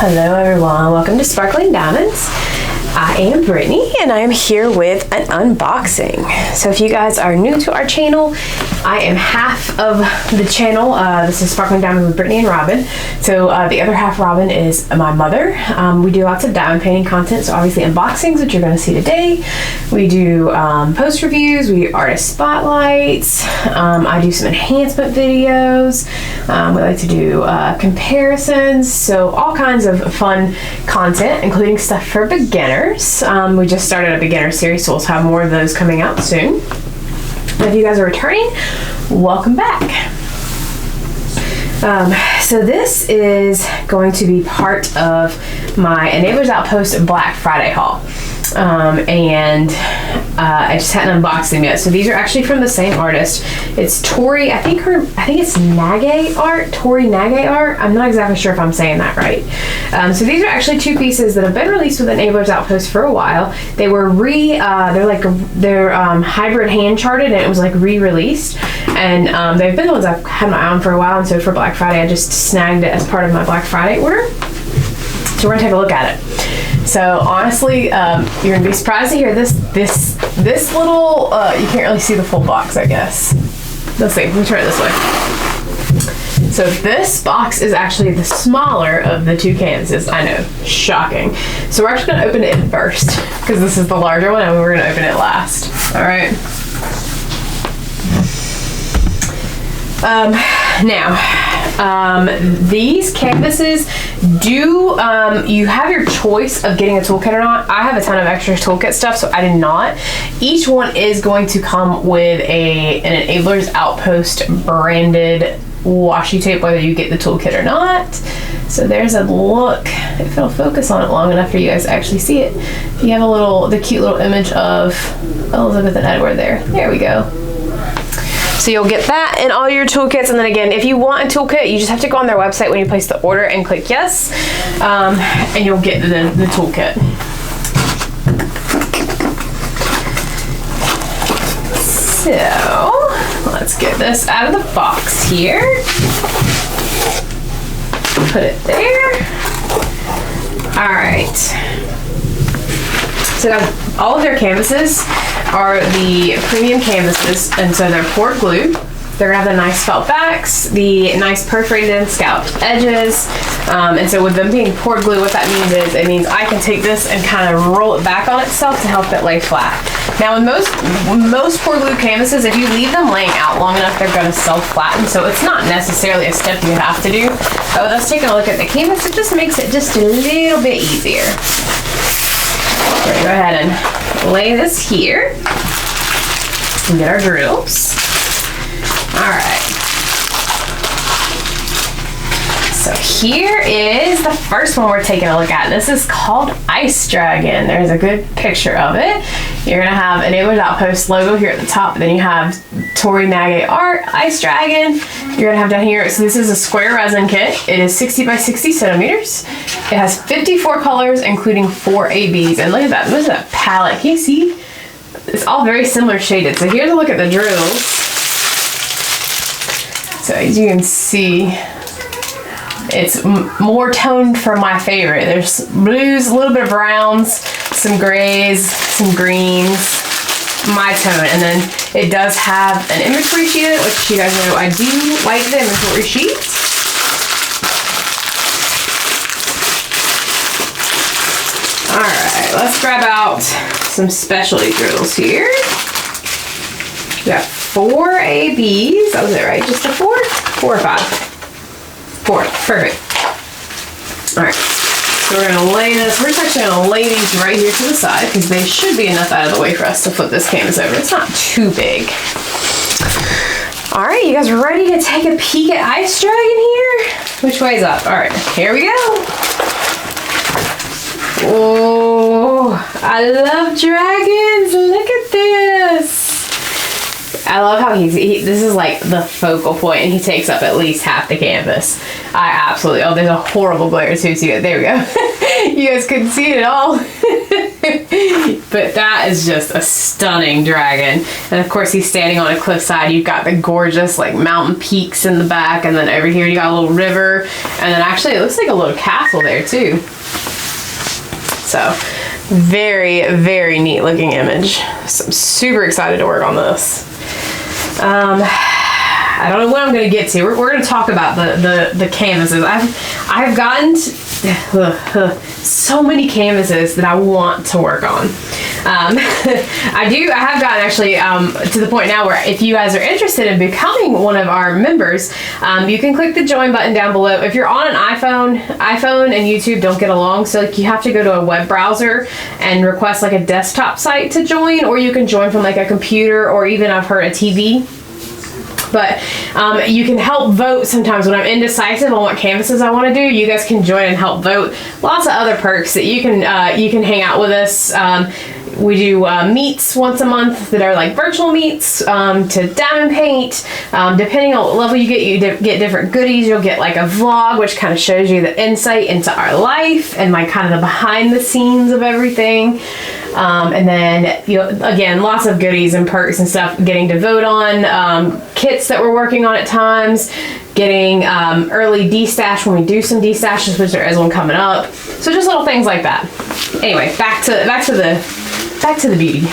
Hello everyone, welcome to Sparkling Diamonds. I am Brittany and I am here with an unboxing. So if you guys are new to our channel, I am half of the channel. This is Sparkling Diamonds with Brittany and Robin. So the other half, Robin, is my mother. We do lots of diamond painting content, so obviously unboxings, which you're going to see today. We do post reviews, we do artist spotlights, I do some enhancement videos, we like to do comparisons, so all kinds of fun content, including stuff for beginners. We just started a beginner series, so we'll have more of those coming out soon. If you guys are returning, welcome back. So this is going to be part of my Enablers Outpost Black Friday haul. I just hadn't unboxed them yet. So these are actually from the same artist. It's Tori, I think it's Nagay Art, Tori Nagay Art. I'm not exactly sure if I'm saying that right. So these are actually two pieces that have been released with Enablers Outpost for a while. They were they're hybrid hand charted, and it was like re-released. And they've been the ones I've had my eye on for a while, and so for Black Friday I just snagged it as part of my Black Friday order. So we're gonna take a look at it. So honestly, you're gonna be surprised to hear this little, you can't really see the full box, I guess. Let's see, let me try it this way. So this box is actually the smaller of the two canvases. I know, shocking. So we're actually gonna open it first, because this is the larger one, and we're gonna open it last. All right. These canvases do, you have your choice of getting a toolkit or not. I have a ton of extra toolkit stuff, so I did not. Each one is going to come with an Enablers Outpost branded washi tape, whether you get the toolkit or not. So there's a look, if it'll focus on it long enough for you guys to actually see it. You have the cute little image of Elizabeth and Edward there. There we go. So you'll get that in all your toolkits, and then again, if you want a toolkit, you just have to go on their website when you place the order and click yes, and you'll get the toolkit. So let's get this out of the box here. Put it there. All right. So all of their canvases are the premium canvases, and so they're poured glue. They're gonna have the nice felt backs, the nice perforated and scalloped edges, and so with them being poured glue, what that means is it means I can take this and kind of roll it back on itself to help it lay flat. Now, with most poured glue canvases, if you leave them laying out long enough, they're gonna self-flatten, so it's not necessarily a step you have to do. But with us taking a look at the canvas, it just makes it just a little bit easier. We're gonna go ahead and lay this here and get our drills. All right. So here is the first one we're taking a look at. This is called Ice Dragon. There's a good picture of it. You're gonna have Enablers Outpost logo here at the top, then you have Tori Nagay Art, Ice Dragon. You're gonna have down here, so this is a square resin kit. It is 60 by 60 centimeters. It has 54 colors, including 4 ABs. And look at that, look at that palette. Can you see? It's all very similar shaded. So here's a look at the drills. So as you can see, it's more toned for my favorite. There's blues, a little bit of browns, some grays, some greens, my tone. And then it does have an inventory sheet in it, which you guys know I do like the inventory sheets. All right, let's grab out some specialty drills here. We got 4 ABs. That was it, right? Just a 4? 4 or 5? 4. Perfect. All right. So we're gonna lay this. We're just actually gonna lay these right here to the side because they should be enough out of the way for us to flip this canvas over. It's not too big. All right, you guys ready to take a peek at Ice Dragon here? Which way's up? All right, here we go. Oh, I love dragons. Look at this. I love how this is like the focal point, and he takes up at least half the canvas. I absolutely, oh, there's a horrible glare too, so there we go. You guys couldn't see it at all. But that is just a stunning dragon. And of course he's standing on a cliffside. You've got the gorgeous like mountain peaks in the back, and then over here you got a little river, and then actually it looks like a little castle there too. So very, very neat looking image. So I'm super excited to work on this. I don't know what I'm going to get to. We're going to talk about the canvases. I've gotten so many canvases that I want to work on. I have gotten actually to the point now where if you guys are interested in becoming one of our members, you can click the join button down below. If you're on an iPhone and YouTube don't get along, so like you have to go to a web browser and request like a desktop site to join, or you can join from like a computer, or even I've heard a TV. But you can help vote sometimes when I'm indecisive on what canvases I want to do. You guys can join and help vote. Lots of other perks that you can hang out with us. We do meets once a month that are like virtual meets to diamond paint. Depending on what level you get different goodies. You'll get like a vlog, which kind of shows you the insight into our life and like kind of the behind the scenes of everything. And then, again, lots of goodies and perks and stuff, getting to vote on, kits that we're working on at times, getting early D-stash when we do some D-stashes, which there is one coming up. So just little things like that. Anyway, back to the beauty.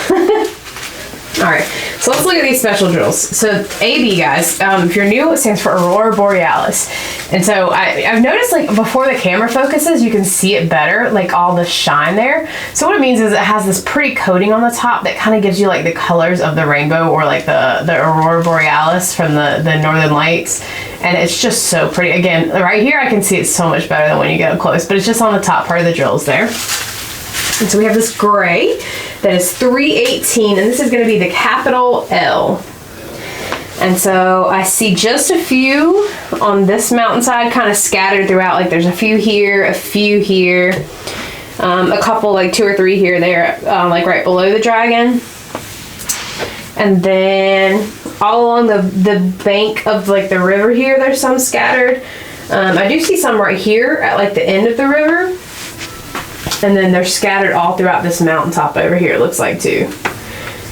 All right, so let's look at these special drills. So AB, guys, if you're new, it stands for Aurora Borealis. And so I've noticed like before the camera focuses, you can see it better, like all the shine there. So what it means is it has this pretty coating on the top that kind of gives you like the colors of the rainbow, or like the Aurora Borealis from the Northern Lights. And it's just so pretty. Again, right here I can see it so much better than when you get up close, but it's just on the top part of the drills there. And so we have this gray that is 318, and this is going to be the capital L. And so I see just a few on this mountainside kind of scattered throughout. Like there's a few here, a couple, like 2 or 3 here, there, like right below the dragon. And then all along the bank of like the river here, there's some scattered. I do see some right here at like the end of the river. And then they're scattered all throughout this mountaintop over here, it looks like too.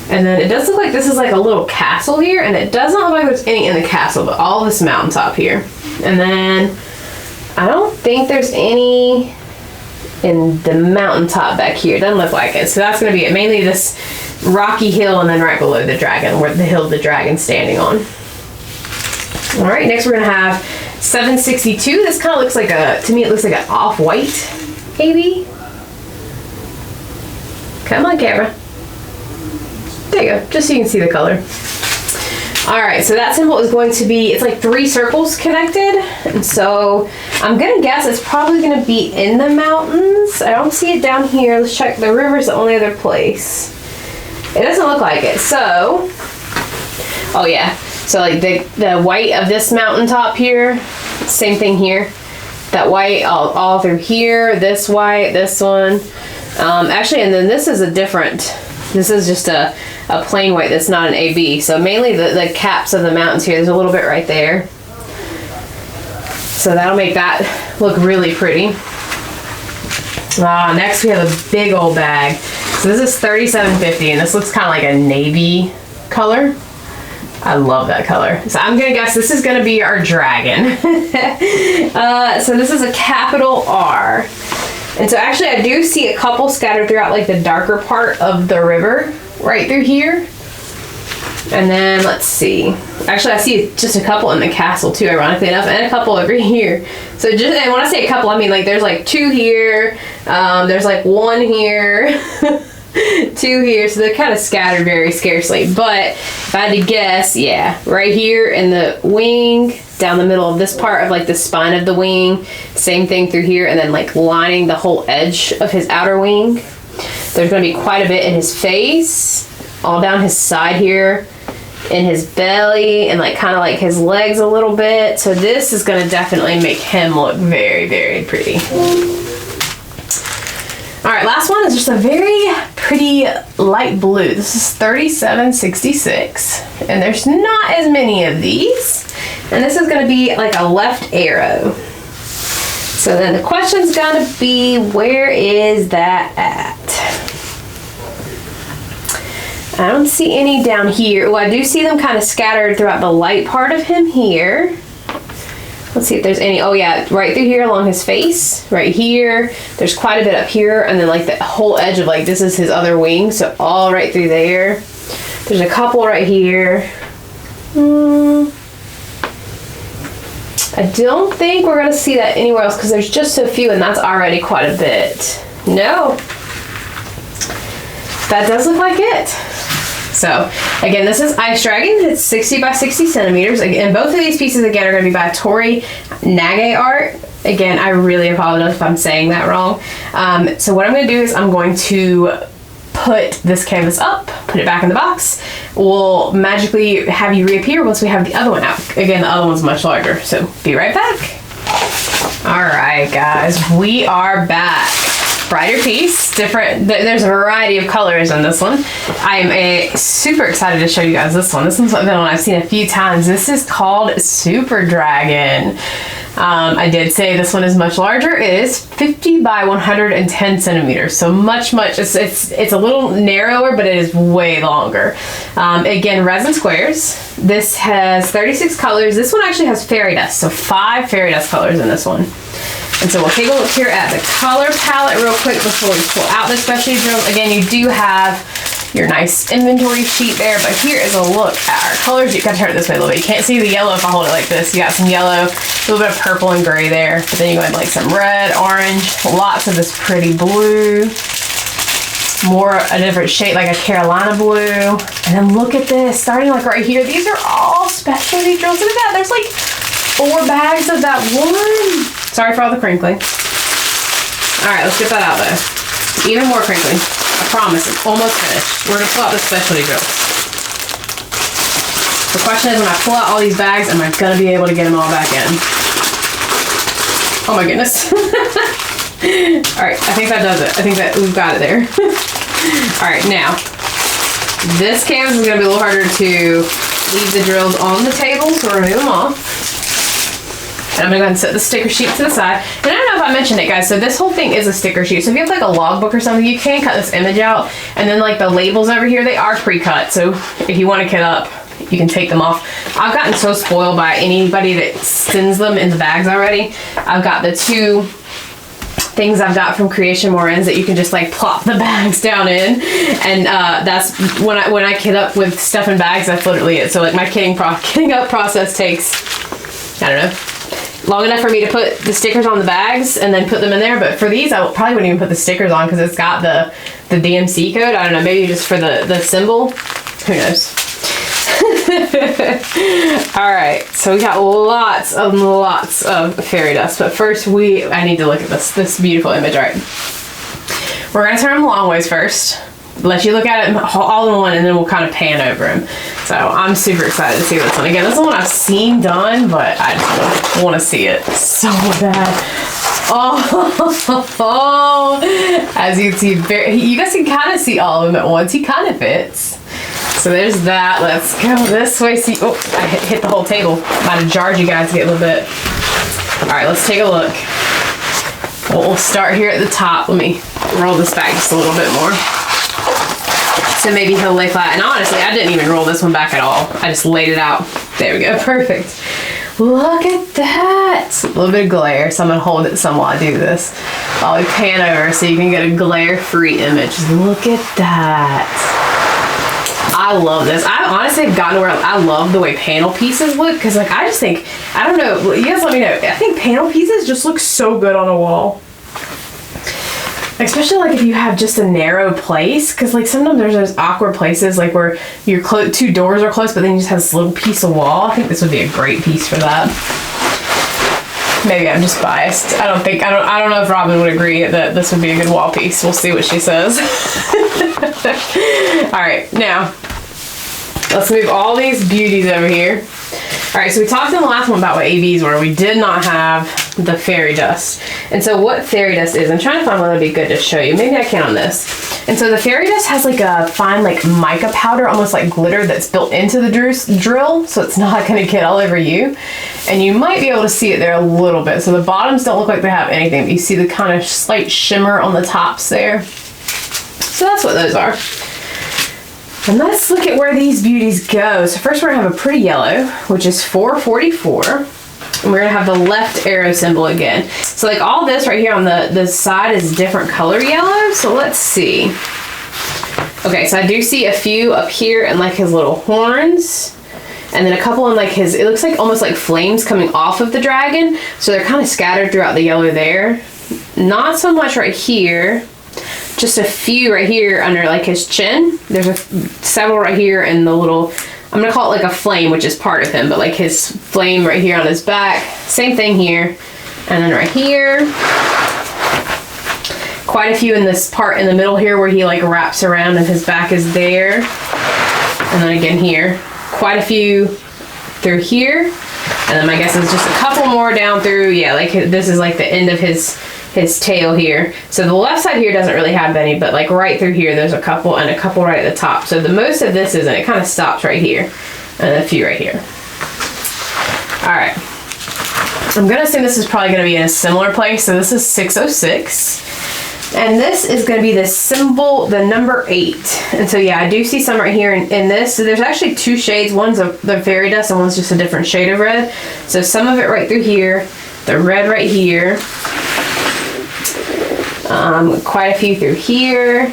And then it does look like this is like a little castle here, and it doesn't look like there's any in the castle, but all this mountaintop here. And then I don't think there's any in the mountaintop back here. It doesn't look like it. So that's going to be it. Mainly this rocky hill, and then right below the dragon, where the hill the dragon's standing on. All right, next we're going to have 762. This kind of looks like to me it looks like an off-white, maybe. Come on, camera. There you go, just so you can see the color. All right, so that symbol is going to be, it's like 3 circles connected. And so I'm gonna guess it's probably gonna be in the mountains. I don't see it down here. Let's check, the river's the only other place. It doesn't look like it, so, oh yeah. So like the white of this mountaintop here, same thing here. That white all through here, this white, this one. Actually, and then this is this is just a plain white that's not an AB. So mainly the caps of the mountains here, there's a little bit right there. So that'll make that look really pretty. Next we have a big old bag. So this is $37.50, and this looks kind of like a navy color. I love that color. So I'm gonna guess this is gonna be our dragon. So this is a capital R. And so actually I do see a couple scattered throughout like the darker part of the river, right through here. And then let's see. Actually I see just a couple in the castle too, ironically enough, and a couple over here. So just, and when I say a couple, I mean like there's like 2 here, there's like 1 here, 2 here, so they're kind of scattered very scarcely. But if I had to guess, yeah, right here in the wing, down the middle of this part of like the spine of the wing, same thing through here, and then like lining the whole edge of his outer wing. There's going to be quite a bit in his face, all down his side here, in his belly, and like kind of like his legs a little bit. So this is going to definitely make him look very, very pretty. All right, last one is just a very pretty light blue. This is $37.66, and there's not as many of these. And this is gonna be like a left arrow. So then the question's gonna be, where is that at? I don't see any down here. Oh, I do see them kind of scattered throughout the light part of him here. Let's see if there's any. Oh yeah, right through here along his face, right here. There's quite a bit up here, and then like the whole edge of like, this is his other wing, so all right through there. There's a couple right here. I don't think we're gonna see that anywhere else because there's just so few, and that's already quite a bit. No, that does look like it. So again, this is Ice Dragon. It's 60 by 60 centimeters. Again, both of these pieces again are going to be by Tori Nagay Art. Again, I really apologize if I'm saying that wrong. So what I'm going to do is I'm going to put this canvas up, put it back in the box. We'll magically have you reappear once we have the other one out. Again, the other one's much larger, so be right back. All right, guys, we are back. Brighter piece, different. There's a variety of colors on this one. I am super excited to show you guys this one. This one's one I've seen a few times. This is called Super Dragon. I did say this one is much larger. It is 50 by 110 centimeters, so much. It's a little narrower, but it is way longer. Again, resin squares. This has 36 colors. This one actually has fairy dust, so 5 fairy dust colors in this one. And so we'll take a look here at the color palette real quick before we pull out the specialty drills. Again, you do have your nice inventory sheet there, but here is a look at our colors. You gotta turn it this way a little bit. You can't see the yellow if I hold it like this. You got some yellow, a little bit of purple and gray there, but then you go into like some red, orange, lots of this pretty blue, more a different shade like a Carolina blue. And then look at this, starting like right here. These are all specialty drills. Look at that, there's like 4 bags of that one. Sorry for all the crinkling. All right, let's get that out though. Even more crinkling. I promise, it's almost finished. We're gonna pull out the specialty drills. The question is, when I pull out all these bags, am I gonna be able to get them all back in? Oh my goodness. All right, I think that does it. I think that we've got it there. All right, now, this canvas is gonna be a little harder to leave the drills on the table, so we're gonna move them off. And I'm gonna go ahead and set the sticker sheet to the side. And I don't know if I mentioned it, guys, so this whole thing is a sticker sheet. So if you have like a logbook or something, you can cut this image out. And then like the labels over here, they are pre-cut. So if you want to cut up, you can take them off. I've gotten so spoiled by anybody that sends them in the bags already. I've got the 2 things I've got from Creation More Ends that you can just like plop the bags down in, and that's when I kit up with stuff in bags, that's literally it. So like my kitting up process takes, I don't know, long enough for me to put the stickers on the bags and then put them in there. But for these, I probably wouldn't even put the stickers on because it's got the DMC code. I don't know, maybe just for the symbol. Who knows? All right, so we got lots of fairy dust. But first, I need to look at this beautiful image. All right, we're gonna turn them long ways first. Let you look at it all in one, and then we'll kind of pan over them. So I'm super excited to see this one. Again, this is one I've seen done, but I just want to see it so bad. Oh, as you can see, you guys can kind of see all of them at once. He kind of fits. So there's that. Let's go this way. See, oh, I hit the whole table. Might have jarred you guys to get a little bit. All right, let's take a look. We'll start here at the top. Let me roll this back just a little bit more. So maybe he'll lay flat. And honestly, I didn't even roll this one back at all. I just laid it out. There we go, perfect. Look at that. A little bit of glare, so I'm gonna hold it some while I do this. While we pan over so you can get a glare-free image. Look at that. I love this. I honestly have gotten where I love the way panel pieces look, because like I just think, I don't know, you guys let me know. I think panel pieces just look so good on a wall. Especially like if you have just a narrow place, because like sometimes there's those awkward places like where your 2 doors are close, but then you just have this little piece of wall. I think this would be a great piece for that. Maybe I'm just biased. I don't know if Robin would agree that this would be a good wall piece. We'll see what she says. All right, now let's move all these beauties over here. All right, so we talked in the last one about what ABs were. We did not have the fairy dust. And so what fairy dust is, I'm trying to find one that would be good to show you. Maybe I can on this. And so the fairy dust has like a fine like mica powder, almost like glitter that's built into the drill. So it's not gonna get all over you. And you might be able to see it there a little bit. So the bottoms don't look like they have anything, but you see the kind of slight shimmer on the tops there. So that's what those are. And let's look at where these beauties go. So first we're gonna have a pretty yellow, which is 444. And we're gonna have the left arrow symbol again. So like all this right here on the side is different color yellow. So let's see. Okay, so I do see a few up here and like his little horns. And then a couple in like his, it looks like almost like flames coming off of the dragon. So they're kind of scattered throughout the yellow there. Not so much right here. Just a few right here under like his chin. There's several right here and the little, I'm gonna call it like a flame, which is part of him, but like his flame right here on his back. Same thing here. And then right here. Quite a few in this part in the middle here where he like wraps around and his back is there. And then again here. Quite a few through here. And then my guess is just a couple more down through, yeah, like this is like the end of his tail here. So the left side here doesn't really have any, but like right through here there's a couple and a couple right at the top. So the most of this isn't, it kind of stops right here and a few right here. All right, I'm gonna assume this is probably gonna be in a similar place. So this is 606 and this is gonna be the symbol, the number 8. And so yeah, I do see some right here in this. So there's actually 2 shades. One's the fairy dust and one's just a different shade of red. So some of it right through here, the red right here, quite a few through here,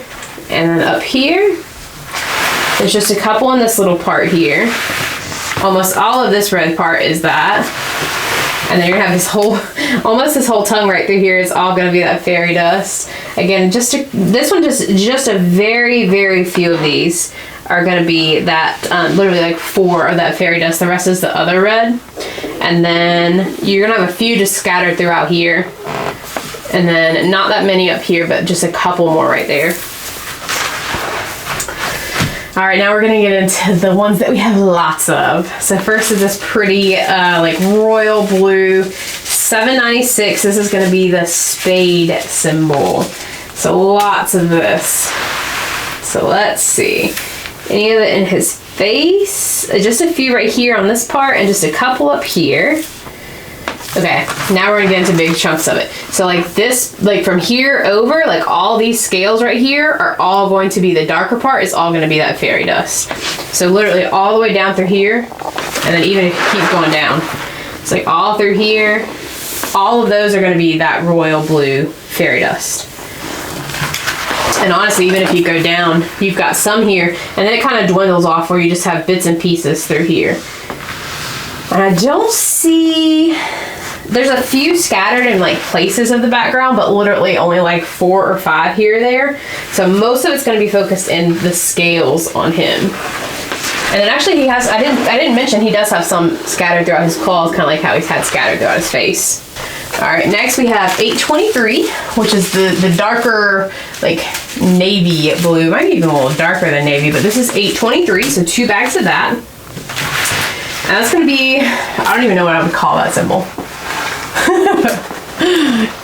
and then up here there's just a couple in this little part here. Almost all of this red part is that, and then you're gonna have this whole, almost this whole tongue right through here is all gonna be that fairy dust. Again, just a very, very few of these are gonna be that, literally like 4 of that fairy dust. The rest is the other red, and then you're gonna have a few just scattered throughout here. And then not that many up here, but just a couple more right there. All right, now we're gonna get into the ones that we have lots of. So first is this pretty like royal blue, 796. This is gonna be the spade symbol. So lots of this. So let's see. Any of it in his face? Just a few right here on this part and just a couple up here. Okay, now we're gonna get into big chunks of it. So like this, like from here over, like all these scales right here are all going to be, the darker part is all gonna be that fairy dust. So literally all the way down through here, and then even if you keep going down. It's like all through here, all of those are gonna be that royal blue fairy dust. And honestly, even if you go down, you've got some here, and then it kind of dwindles off where you just have bits and pieces through here. And I don't see, there's a few scattered in like places of the background, but literally only like 4 or 5 here or there. So most of it's going to be focused in the scales on him. And then actually he has, I didn't mention he does have some scattered throughout his claws, kind of like how he's had scattered throughout his face. All right, next we have 823, which is the darker like navy blue. Might be even a little darker than navy, but this is 823, so 2 bags of that. And that's gonna be, I don't even know what I would call that symbol.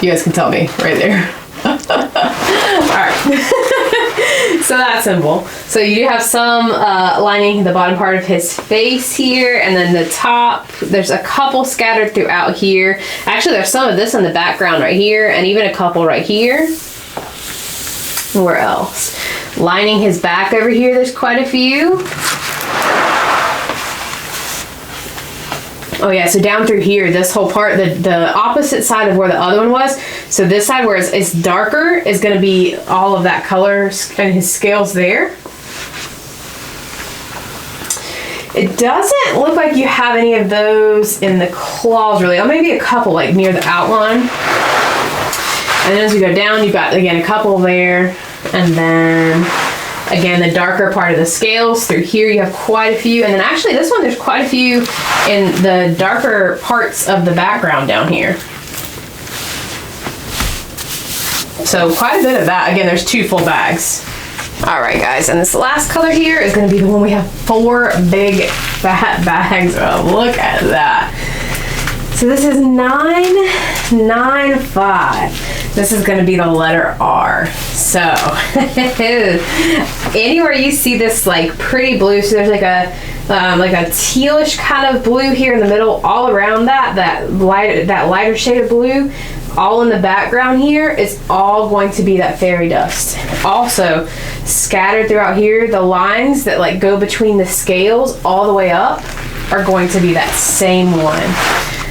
You guys can tell me right there. Alright. So that symbol. So you do have some lining the bottom part of his face here, and then the top. There's a couple scattered throughout here. Actually, there's some of this in the background right here, and even a couple right here. Where else? Lining his back over here, there's quite a few. Oh yeah, so down through here, this whole part, the opposite side of where the other one was, so this side where it's darker is going to be all of that color and his scales there. It doesn't look like you have any of those in the claws really, or maybe a couple like near the outline. And then as we go down, you've got again a couple there, and then again, the darker part of the scales through here, you have quite a few. And then actually this one, there's quite a few in the darker parts of the background down here. So quite a bit of that. Again, there's 2 full bags. All right, guys, and this last color here is going to be the one we have 4 big fat bags of. Look at that. So this is 995. This is going to be the letter R. So anywhere you see this like pretty blue, so there's like a tealish kind of blue here in the middle, all around that lighter shade of blue, all in the background here is all going to be that fairy dust. Also scattered throughout here, the lines that like go between the scales all the way up are going to be that same one.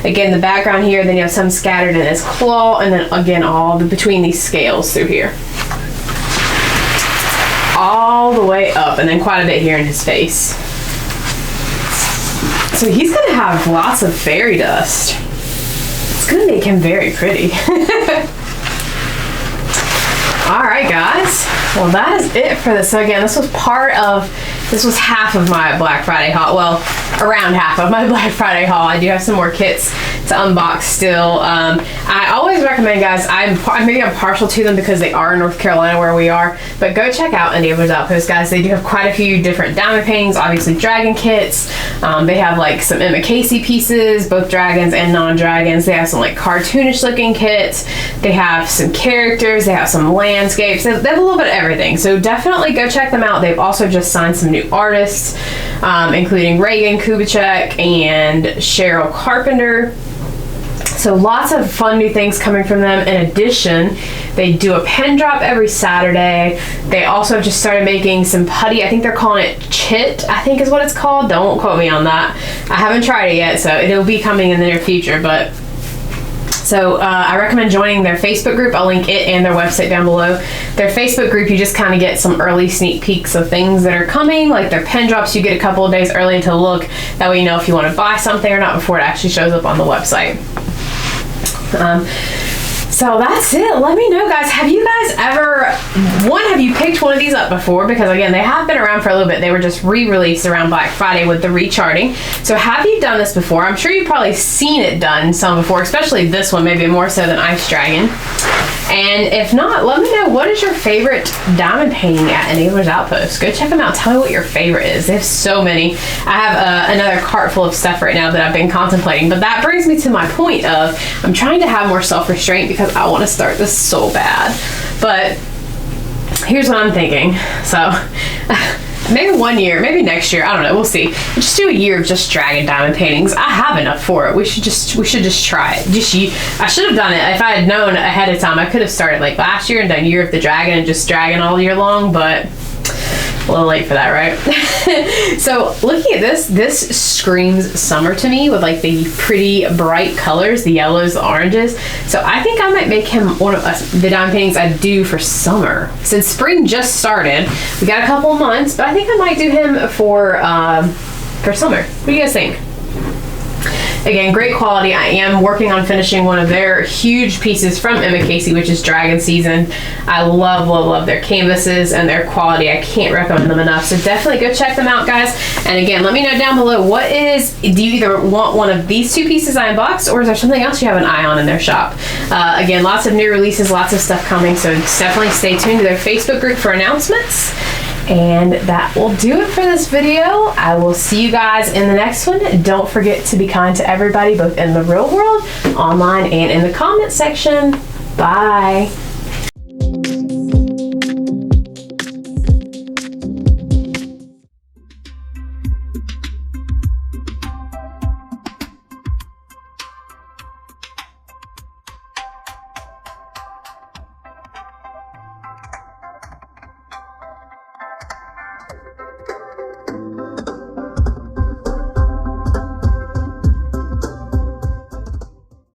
Again, the background here, then you have some scattered in his claw, and then again all between these scales through here. All the way up, and then quite a bit here in his face. So he's gonna have lots of fairy dust. It's gonna make him very pretty. All right, guys. Well, that is it for this. So again, this was half of my Black Friday haul. Well, around half of my Black Friday haul. I do have some more kits to unbox still. I always recommend, guys, maybe I'm partial to them because they are in North Carolina where we are, but go check out Enablers Outpost, guys. They do have quite a few different diamond paintings, obviously dragon kits. They have like some Emma Casey pieces, both dragons and non-dragons. They have some like cartoonish looking kits. They have some characters. They have some landscapes. They have a little bit of everything. So definitely go check them out. They've also just signed some new artists, including Reagan Kubicek and Cheryl Carpenter. So lots of fun new things coming from them. In addition, they do a pen drop every Saturday. They also just started making some putty. I think they're calling it Chit, I think is what it's called. Don't quote me on that. I haven't tried it yet, so it'll be coming in the near future. But so I recommend joining their Facebook group. I'll link it and their website down below. Their Facebook group, you just kind of get some early sneak peeks of things that are coming, like their pen drops. You get a couple of days early to look. That way you know if you want to buy something or not before it actually shows up on the website. So that's it. Let me know, guys. Have you guys ever, have you picked one of these up before? Because again, they have been around for a little bit. They were just re-released around Black Friday with the recharting. So have you done this before? I'm sure you've probably seen it done some before, especially this one, maybe more so than Ice Dragon. And if not, let me know, what is your favorite diamond painting at Enablers Outpost? Go check them out. Tell me what your favorite is. They have so many. I have another cart full of stuff right now that I've been contemplating. But that brings me to my point of, I'm trying to have more self-restraint because I want to start this so bad. But here's what I'm thinking. So maybe one year, maybe next year, I don't know, we'll see. Just do a year of just dragon diamond paintings. I have enough for it. We should just try it. I should have done it if I had known ahead of time. I could have started like last year and done Year of the Dragon and just dragon all year long, but a little late for that, right? So looking at this screams summer to me with like the pretty bright colors, the yellows, the oranges. So I think I might make him one of the diamond paintings I do for summer. Since spring just started, we got a couple of months, but I think I might do him for summer. What do you guys think? Again, great quality. I am working on finishing one of their huge pieces from Emma Casey, which is Dragon Season. I love, love, love their canvases and their quality. I can't recommend them enough. So definitely go check them out, guys. And again, let me know down below, do you either want one of these two pieces I unboxed, or is there something else you have an eye on in their shop? Again, lots of new releases, lots of stuff coming. So definitely stay tuned to their Facebook group for announcements. And that will do it for this video. I will see you guys in the next one. Don't forget to be kind to everybody, both in the real world, online, and in the comment section. Bye.